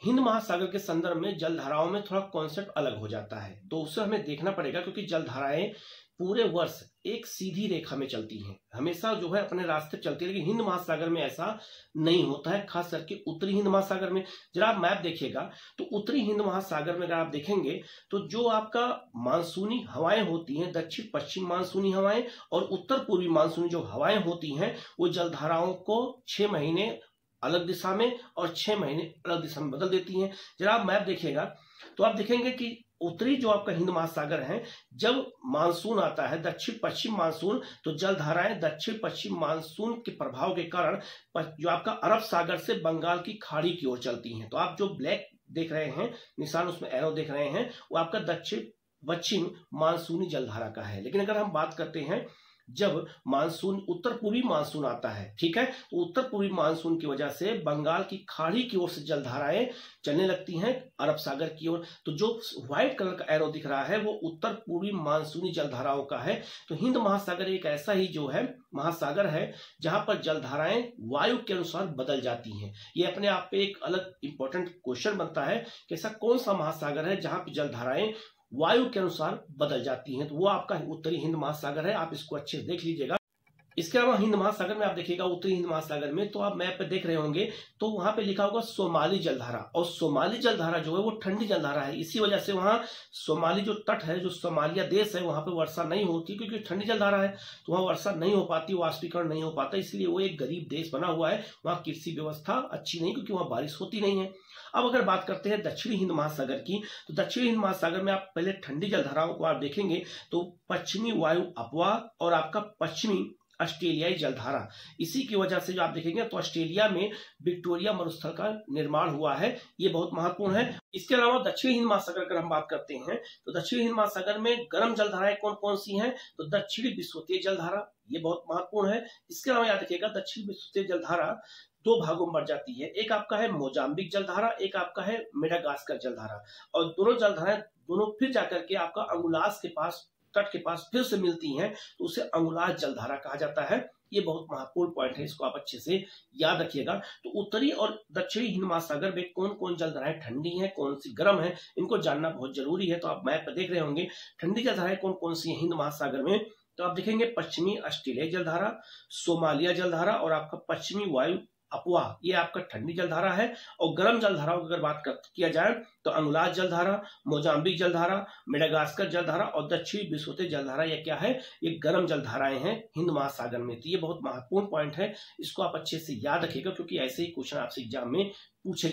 हिंद महासागर के संदर्भ में जलधाराओं में थोड़ा कॉन्सेप्ट अलग हो जाता है, तो उसे हमें देखना पड़ेगा क्योंकि जलधाराएं पूरे वर्ष एक सीधी रेखा में चलती हैं, हमेशा जो है अपने रास्ते चलती है। लेकिन हिंद महासागर में ऐसा नहीं होता है, खास करके उत्तरी हिंद महासागर में। जरा आप मैप देखिएगा तो उत्तरी हिंद महासागर में अगर आप देखेंगे तो जो आपका मानसूनी हवाएं होती हैं, दक्षिण पश्चिम मानसूनी हवाएं और उत्तर पूर्वी मानसूनी जो हवाएं होती हैं, वो जलधाराओं को 6 महीने अलग दिशा में और 6 महीने अलग दिशा में बदल देती हैं। जरा आप मैप देखिएगा तो आप देखेंगे कि उत्तरी जो आपका हिंद महासागर है, जब मानसून आता है दक्षिण पश्चिम मानसून, तो जलधाराएं दक्षिण पश्चिम मानसून के प्रभाव के कारण जो आपका अरब सागर से बंगाल की खाड़ी की ओर चलती हैं। तो आप जो ब्लैक देख रहे हैं निशान, उसमें एरो देख रहे हैं, वो आपका दक्षिण पश्चिम मानसूनी जलधारा का है। लेकिन अगर हम बात करते हैं जब मानसून उत्तर पूर्वी मानसून आता है, ठीक है, तो उत्तर पूर्वी मानसून की वजह से बंगाल की खाड़ी की ओर से जलधाराएं चलने लगती हैं अरब सागर की ओर। तो जो व्हाइट कलर का एरो दिख रहा है वो उत्तर पूर्वी मानसूनी जलधाराओं का है। तो हिंद महासागर एक ऐसा ही जो है महासागर है जहां पर जलधाराएं वायु के अनुसार बदल जाती हैं। ये अपने आप पे एक अलग इंपॉर्टेंट क्वेश्चन बनता है कि ऐसा कौन सा महासागर है जहां पर जलधाराएं वायु के अनुसार बदल जाती हैं। तो वो आपका उत्तरी हिंद महासागर है, आप इसको अच्छे से देख लीजिएगा। इसके अलावा हिंद महासागर में आप देखिएगा, उत्तरी हिंद महासागर में तो आप मैप पे देख रहे होंगे तो वहां पे लिखा होगा सोमाली जलधारा, और सोमाली जलधारा जो है वो ठंडी जलधारा है। इसी वजह से वहां सोमाली जो तट है, जो सोमालिया देश है, वहां पे वर्षा नहीं होती क्योंकि ठंडी जलधारा है, तो वहां वर्षा नहीं हो पाती, वाष्पीकरण नहीं हो पाता, इसलिए वो एक गरीब देश बना हुआ है। वहां कृषि व्यवस्था अच्छी नहीं क्योंकि वहां बारिश होती नहीं है। अब अगर बात करते हैं दक्षिणी हिंद महासागर की, तो दक्षिणी हिंद महासागर में आप पहले ठंडी जलधाराओं को आप देखेंगे तो पश्चिमी वायु अपवाह और आपका पश्चिमी ऑस्ट्रेलियाई जलधारा, इसी की वजह से जो आप देखेंगे तो ऑस्ट्रेलिया में विक्टोरिया मरुस्थल का निर्माण हुआ है, ये बहुत महत्वपूर्ण है। इसके अलावा दक्षिण हिंद महासागर अगर हम बात करते हैं तो दक्षिण हिंद महासागर में गर्म जलधाराएं कौन कौन सी हैं, तो दक्षिणी विषुवतीय जलधारा, ये बहुत महत्वपूर्ण है। इसके अलावा याद रखिएगा दक्षिणी विषुवतीय जलधारा 2 भागों में बढ़ जाती है, एक आपका है मोजाम्बिक जलधारा, एक आपका है मेडागास्कर जलधारा, और दोनों जलधाराएं दोनों फिर जाकर के आपका अंगुलास के पास, तट के पास फिर से मिलती हैं, तो उसे अंगुलास जलधारा कहा जाता है। ये बहुत महत्वपूर्ण पॉइंट है, इसको आप अच्छे से याद रखिएगा। तो उत्तरी और दक्षिणी हिंद महासागर में कौन कौन जलधाराएं ठंडी हैं, कौन सी गर्म है, इनको जानना बहुत जरूरी है। तो आप मैप पर देख रहे होंगे ठंडी जलधाराएं कौन कौन सी है हिंद महासागर में, तो आप देखेंगे पश्चिमी ऑस्ट्रेलिया जलधारा, सोमालिया जलधारा और आपका पश्चिमी वायु अपवाह, ये आपका ठंडी जलधारा है। और गर्म जलधाराओं की अगर बात किया जाए तो अंगुलास जलधारा, मोजाम्बिक जलधारा, मेडागास्कर जलधारा और दक्षिणी विषुवतीय जलधारा, ये क्या है, ये गर्म जलधाराएं हैं हिंद महासागर में। तो ये बहुत महत्वपूर्ण पॉइंट है, इसको आप अच्छे से याद रखिएगा क्योंकि ऐसे ही क्वेश्चन आपसे एग्जाम में पूछे जाते हैं।